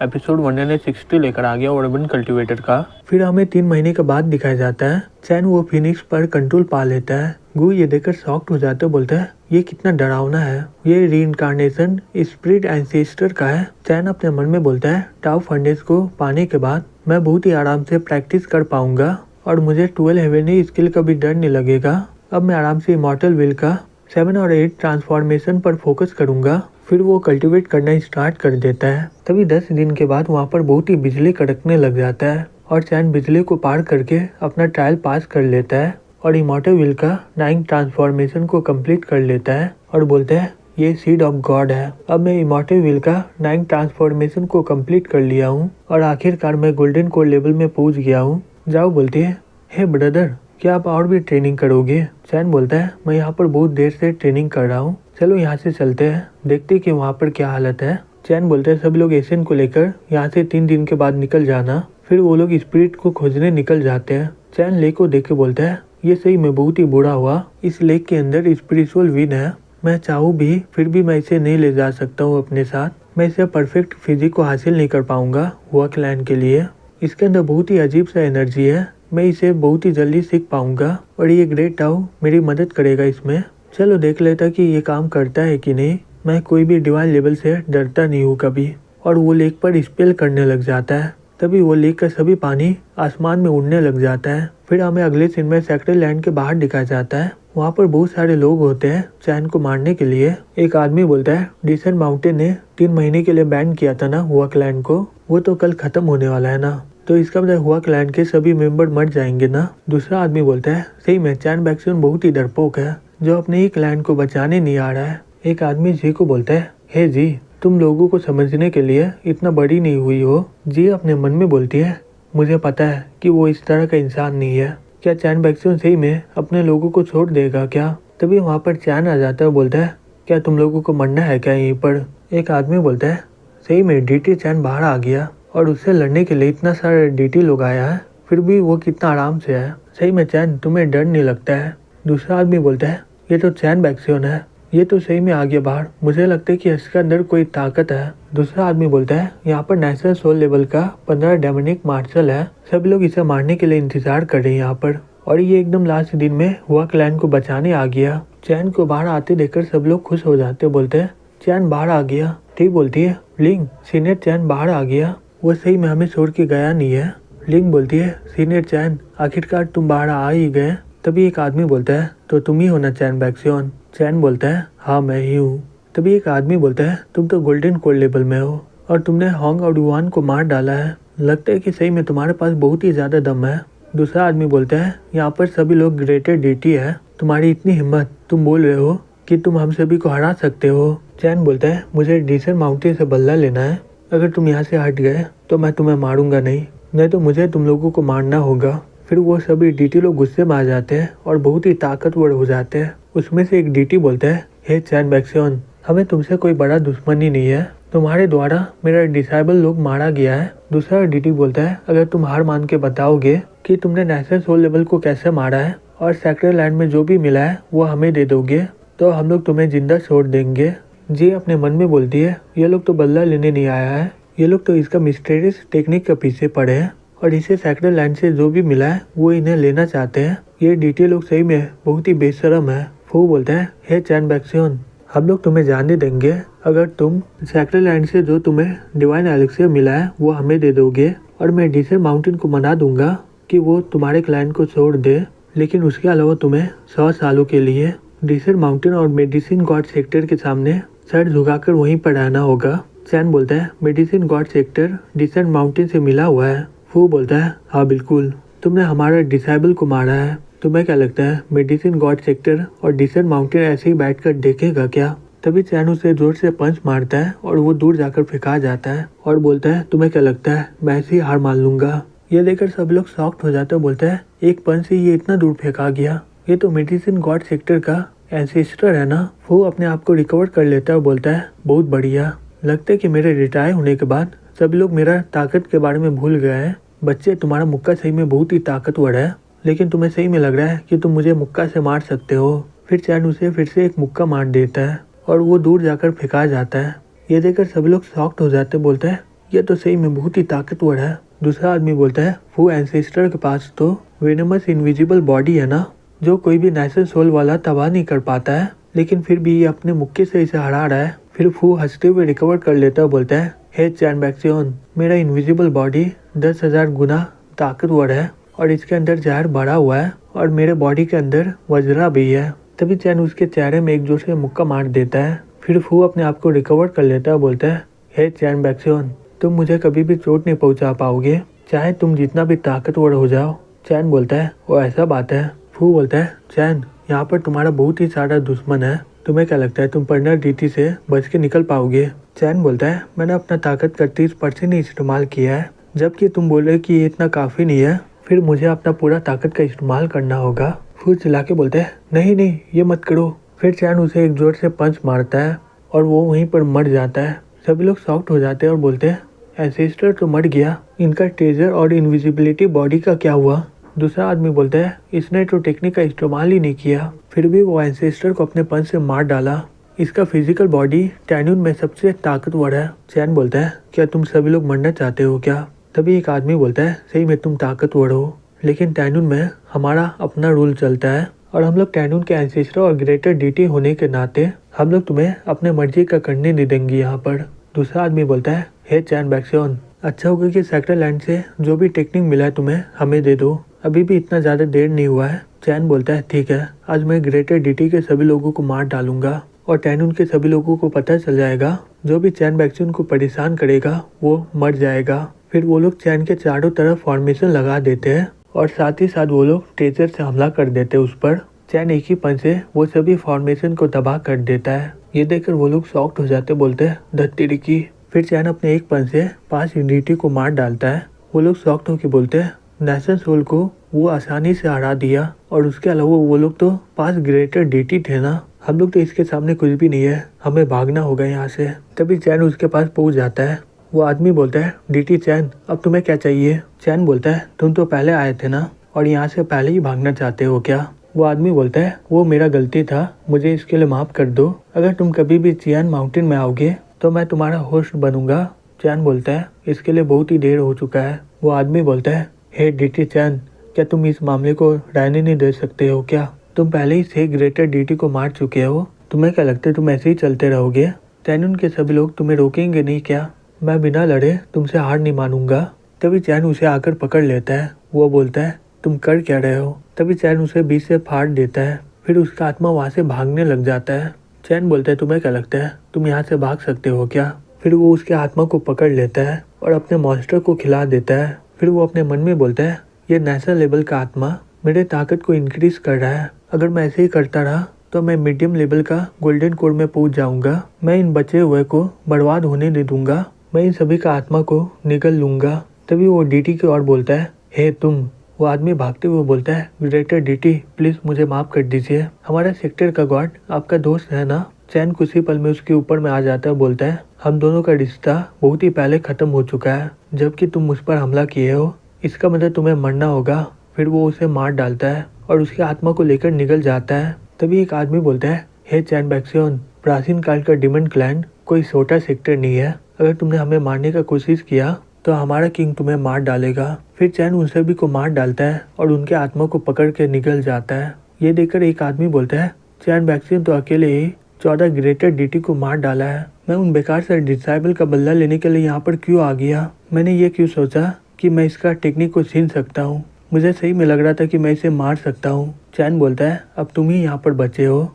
Episode 160 लेकर आ गया urban cultivator का। फिर हमें 3 महीने के बाद दिखाया जाता है चैन वो फिनिक्स पर कंट्रोल पा लेता है। गू ये देखकर शॉक्ड हो जाते बोलता है ये कितना डरावना है, ये रीइंकार्नेशन स्पिरिट एंसेस्टर का है। चैन अपने मन में बोलता है टाउ फंडेस को पाने के बाद मैं बहुत ही आराम से प्रैक्टिस कर पाऊंगा और मुझे 12 हेवेनी स्किल का भी डर नहीं लगेगा। अब मैं आराम से इमॉर्टल विल का 7 और 8 ट्रांसफॉर्मेशन पर फोकस करूंगा। फिर वो कल्टीवेट करना स्टार्ट कर देता है। तभी 10 दिन के बाद वहाँ पर बहुत ही बिजली कड़कने लग जाता है और चैन बिजली को पार करके अपना ट्रायल पास कर लेता है और इमॉर्टल विल का 9 ट्रांसफॉर्मेशन को कंप्लीट कर लेता है और बोलता है ये सीड ऑफ गॉड है। अब मैं इमॉर्टल विल का 9 ट्रांसफॉर्मेशन को कंप्लीट कर लिया हूँ और आखिरकार मैं गोल्डन कोर लेवल में पहुँच गया हूँ। जाओ बोलती है हे ब्रदर क्या आप और भी ट्रेनिंग करोगे। चैन बोलता है मैं यहाँ पर बहुत देर से ट्रेनिंग कर रहा हूँ, चलो यहाँ से चलते हैं, देखते कि वहाँ पर क्या हालत है। चैन बोलते हैं सब लोग एशियन को लेकर यहाँ से 3 दिन के बाद निकल जाना। फिर वो लोग स्पिरिट को खोजने निकल जाते हैं। चैन लेक को देख के बोलता है ये सही में बहुत ही बुरा हुआ, इस लेक के अंदर स्पिरिचुअल विन है, मैं चाहूँ भी फिर भी मैं इसे नहीं ले जा सकता हूँ अपने साथ, मैं इसे परफेक्ट फिजिक को हासिल नहीं कर पाऊंगा वर्क लैंड के लिए। इसके अंदर बहुत ही अजीब सा एनर्जी है, मैं इसे बहुत ही जल्दी सीख पाऊंगा और ये ग्रेट टाउ मेरी मदद करेगा इसमें। चलो देख लेता कि ये काम करता है कि नहीं। मैं कोई भी डिवाइन लेवल से डरता नहीं हूँ कभी। और वो लेक पर स्पेल करने लग जाता है। तभी वो लेक का सभी पानी आसमान में उड़ने लग जाता है। फिर हमें अगले सीन में सैक्रेड लैंड के बाहर दिखाया जाता है। वहाँ पर बहुत सारे लोग होते हैं चैन को मारने के लिए। एक आदमी बोलता है डिसेंट माउंटेन ने 3 महीने के लिए बैन किया था ना हुआ क्लैन को, वो तो कल खत्म होने वाला है ना, तो इसका मतलब हुआ क्लैन के सभी मेंबर मर जाएंगे ना। दूसरा आदमी बोलता है सही में चैन बैक्सियन बहुत ही डरपोक है जो अपने ही क्लैन को बचाने नहीं आ रहा है। एक आदमी जी को बोलता है हे जी तुम लोगों को समझने के लिए इतना बड़ी नहीं हुई हो। जी अपने मन में बोलती है मुझे पता है कि वो इस तरह का इंसान नहीं है, क्या चैन बैक्सियन सही में अपने लोगों को छोड़ देगा क्या। तभी वहाँ पर चैन आ जाता है, बोलता है क्या तुम लोगों को मरना है क्या यहीं पर। एक आदमी बोलता है सही में डीटी चैन बाहर आ गया और उससे लड़ने के लिए इतना सारा डीटी लोग आया है, फिर भी वो कितना आराम से है, सही में चैन तुम्हें डर नहीं लगता है। दूसरा आदमी बोलता है ये तो चैन बैक्सियन है, ये तो सही में आ गया बाहर, मुझे लगता है कि इसके अंदर कोई ताकत है। दूसरा आदमी बोलता है यहाँ पर नेशनल सोल लेवल का 15 डेमोनिक मार्शल है, सभी लोग इसे मारने के लिए इंतजार कर रहे हैं यहाँ पर, और ये एकदम लास्ट दिन में हुआ क्लैन को बचाने आ गया। चैन को बाहर आते देखकर सब लोग खुश हो जाते, बोलते हैं चैन बाहर आ गया। ठीक बोलती है लिंग सीनियर चैन बाहर आ गया, वो सही में हमें छोड़ के गया नहीं है। लिंग बोलती है सीनियर चैन आखिरकार तुम बाहर आ ही गए। तभी एक आदमी बोलता है तो तुम ही हो ना चैन बैक्सियन। चैन बोलता है हाँ मैं ही हूँ। तभी एक आदमी बोलता है तुम तो गोल्डन कोर लेवल में हो और तुमने होंग और युआन को मार डाला है, लगता है कि सही में तुम्हारे पास बहुत ही ज्यादा दम है। दूसरा आदमी बोलता है यहाँ पर सभी लोग ग्रेटर डीटी है, तुम्हारी इतनी हिम्मत, तुम बोल रहे हो कि तुम हम सभी को हरा सकते हो। चैन बोलता है मुझे डिसेंट माउंटेन से बदला लेना है, अगर तुम यहाँ से हट गए तो मैं तुम्हें मारूंगा नहीं तो मुझे तुम लोगों को मारना होगा। फिर वो सभी डीटी लोग गुस्से में आ जाते हैं और बहुत ही ताकतवर हो जाते हैं। उसमें से एक डीटी बोलता है हे चैन बैक्सियन हमें तुमसे कोई बड़ा दुश्मनी नहीं है, तुम्हारे द्वारा मेरा डिसेबल लोग मारा गया है। दूसरा डीटी बोलता है अगर तुम हार मान के बताओगे कि तुमने नेशनल सोल लेवल को कैसे मारा है और सैक्रेड लैंड में जो भी मिला है वो हमें दे दोगे तो हम लोग तुम्हें जिंदा छोड़ देंगे। जी अपने मन में बोलती है ये लोग तो बदला लेने नहीं आया है, ये लोग तो इसका मिस्टीरियस टेक्निक के पीछे पड़े हैं और इसे सैक्रेड लैंड से जो भी मिला है वो इन्हें लेना चाहते हैं। ये डीटी लोग सही में बहुत ही बेशरम है। फू बोलता है हे चैन बैक्सियन हम लोग तुम्हें जाने देंगे अगर तुम सैक्रेड लैंड से जो तुम्हें डिवाइन एलिक्सियर मिला है वो हमें दे दोगे, और मैं डिसेंट माउंटेन को मना दूंगा कि वो तुम्हारे क्लाइंट को छोड़ दे, लेकिन उसके अलावा तुम्हें 100 सालों के लिए डिसेंट माउंटेन और मेडिसिन गॉड सेक्टर के सामने सर झुकाकर वहीं पर रहना होगा। चैन बोलता है medicine god sector descent mountain से मिला हुआ है। फू बोलता है हाँ बिल्कुल, तुमने हमारा डिसेबल को मारा है, तुम्हें क्या लगता है मेडिसिन गॉड सेक्टर और डिसेंट माउंटेन ऐसे ही बैठकर देखेगा क्या। तभी चैन उसे जोर से पंच मारता है और वो दूर जाकर फेंका जाता है और बोलता है तुम्हें क्या लगता है मैं ऐसे ही हार मान लूंगा। ये देखकर सब लोग शॉक्ड हो जाते हैं, बोलते हैं एक पंच से ये इतना दूर फेंका गया, ये तो मेडिसिन गॉड सेक्टर का एंसेस्टर है ना। वो अपने आप को रिकवर कर लेता है और बोलता है बहुत बढ़िया, लगता है कि मेरे रिटायर होने के बाद सभी लोग मेरा ताकत के बारे में भूल गए हैं। बच्चे तुम्हारा मुक्का सही में बहुत ही ताकतवर है, लेकिन तुम्हें सही में लग रहा है कि तुम मुझे मुक्का से मार सकते हो। फिर चैन उसे फिर से एक मुक्का मार देता है और वो दूर जाकर फेंका जाता है। ये देखकर सभी लोग शॉक्ड हो जाते, बोलते हैं ये तो सही में बहुत ही ताकतवर है। दूसरा आदमी बोलता है फू एंसेस्टर के पास तो वेनमस इनविजिबल बॉडी है ना, जो कोई भी नेचुरल सोल वाला तबाह नहीं कर पाता है, लेकिन फिर भी ये अपने मुक्के से इसे हरा रहा है। फिर फू हंसते हुए रिकवर कर लेता है, बोलता है हे चैन बैक्सियन, मेरा इनविजिबल बॉडी 10,000 गुना ताकतवर है और इसके अंदर जहर भरा हुआ है और मेरे बॉडी के अंदर वज्रा भी है। तभी चैन उसके चेहरे में एक जोर से मुक्का मार देता है। फिर फू अपने आप को रिकवर कर लेता है, बोलता है हे चैन बैक्सियन, तुम मुझे कभी भी चोट नहीं पहुंचा पाओगे, चाहे तुम जितना भी ताकतवर हो जाओ। चैन बोलता है वो ऐसा बात है। फू बोलता है चैन, यहाँ पर तुम्हारा बहुत ही सारा दुश्मन है, तुम्हें क्या लगता है तुम पर्नर डीटी से बच के निकल पाओगे? चैन बोलता है मैंने अपना ताकत का 30% ही इस्तेमाल किया है, जबकि तुम बोले कि ये इतना काफ़ी नहीं है, फिर मुझे अपना पूरा ताकत का इस्तेमाल करना होगा। फू चिल्ला के बोलता है नहीं नहीं ये मत करो। फिर चैन उसे एक जोर से पंच मारता है और वो वहीं पर मर जाता है। सभी लोग शॉक्ड हो जाते हैं और बोलते हैं एंसेस्टर तो मर गया, इनका ट्रेजर और इनविजिबिलिटी बॉडी का क्या हुआ? दूसरा आदमी बोलता है इसने तो टेक्निक का इस्तेमाल ही नहीं किया, फिर भी वो एंसेस्टर को अपने पंच से मार डाला। इसका फिजिकल बॉडी टैन्यून में सबसे ताकतवर है। चैन बोलता है क्या तुम सभी लोग मरना चाहते हो क्या? तभी एक आदमी बोलता है सही में तुम ताकतवर हो, लेकिन टैन्यून में हमारा अपना रूल चलता है और हम लोग टैन्यून के एंसेस्टर और ग्रेटर डीटी होने के नाते हम लोग तुम्हें अपने मर्जी का करने नहीं देंगे यहाँ पर। दूसरा आदमी बोलता है हे चैन बैक्सियन, अच्छा होगा कि सेक्टर लैंड से जो भी टेक्निक मिला है तुम्हें हमें दे दो, अभी भी इतना ज़्यादा देर नहीं हुआ है। चैन बोलता है ठीक है, आज मैं ग्रेटर डीटी के सभी लोगों को मार डालूंगा और टैन्यून के सभी लोगों को पता चल जाएगा, जो भी चैन बैक्सियन को परेशान करेगा वो मर जाएगा। फिर वो लोग चैन के चारों तरफ फॉर्मेशन लगा देते हैं और साथ ही साथ वो लोग ट्रेजर से हमला कर देते हैं उस पर। चैन एक ही पंच से वो सभी फॉर्मेशन को तबाह कर देता है। ये देखकर वो लोग शॉक्ड हो जाते, बोलते हैं धत्ती की। फिर चैन अपने एक पंच से 5 डीटी को मार डालता है। वो लोग शॉक्ड होकर बोलते हैं नेशनल सोल को वो आसानी से हरा दिया और उसके अलावा वो लोग तो 5 ग्रेटर डीटी थे ना, हम लोग तो इसके सामने कुछ भी नहीं है, हमें भागना होगा यहाँ से। तभी चैन उसके पास पहुँच जाता है। वो आदमी बोलता है डीटी चैन, अब तुम्हें क्या चाहिए? चैन बोलता है तुम तो पहले आए थे ना और यहाँ से पहले ही भागना चाहते हो क्या? वो आदमी बोलता है वो मेरा गलती था, मुझे इसके लिए माफ़ कर दो, अगर तुम कभी भी चियान माउंटेन में आओगे तो मैं तुम्हारा होस्ट बनूंगा। चैन बोलता है इसके लिए बहुत ही देर हो चुका है। वो आदमी बोलता है हे डीटी चैन, क्या तुम इस मामले को रहने नहीं दे सकते हो क्या? तुम पहले ही 6 ग्रेटर डीटी को मार चुके हो, तुम्हें क्या लगता है तुम ऐसे ही चलते रहोगे? टैन्यून के सभी लोग तुम्हें रोकेंगे नहीं क्या? मैं बिना लड़े तुमसे हार नहीं मानूंगा। तभी चैन उसे आकर पकड़ लेता है। वो बोलता है तुम कर क्या रहे हो? तभी चैन उसे बीच से फाड़ देता है। फिर उसका आत्मा वहाँ से भागने लग जाता है। चैन बोलता है तुम्हें क्या लगता है तुम यहाँ से भाग सकते हो क्या? फिर वो उसके आत्मा को पकड़ लेता है और अपने मॉन्स्टर को खिला देता है। फिर वो अपने मन में बोलता है ये नेशनल लेवल का आत्मा मेरे ताकत को इंक्रीज कर रहा है, अगर मैं ऐसे ही करता रहा तो मैं मीडियम लेवल का गोल्डन कोर में पहुंच जाऊंगा। मैं इन बचे हुए को बर्बाद होने दे दूंगा, मैं इन सभी का आत्मा को निगल लूंगा। तभी वो डीटी की ओर बोलता है हे तुम। वो आदमी भागते हुए बोलता है ग्रेटर डीटी प्लीज मुझे माफ कर दीजिए, हमारा सेक्टर का गार्ड आपका दोस्त है ना? चैन कुछ ही पल में उसके ऊपर में आ जाता है, बोलता है हम दोनों का रिश्ता बहुत ही पहले खत्म हो चुका है, जबकि तुम मुझ पर हमला किए हो, इसका मतलब तुम्हें मरना होगा। फिर वो उसे मार डालता है और उसकी आत्मा को लेकर निकल जाता है। तभी एक आदमी बोलता है हे चैन बैक्सियन, प्राचीन काल का डिमन क्लैन कोई छोटा सेक्टर नहीं है, अगर तुमने हमें मारने का कोशिश किया तो हमारा किंग तुम्हें मार डालेगा। फिर चैन उन सभी को मार डालता है और उनके आत्मा को पकड़ के निकल जाता है। ये देखकर एक आदमी बोलता है चैन बैक्सियन तो अकेले ही 14 ग्रेटर डीटी को मार डाला है, मैं उन बेकार से डिसाइबल का बदला लेने के लिए यहाँ पर क्यों आ गया? मैंने ये क्यों सोचा कि मैं इसका टेक्निक को छीन सकता हूँ, मुझे सही में लग रहा था कि मैं इसे मार सकता हूँ। चैन बोलता है अब तुम ही यहाँ पर बचे हो,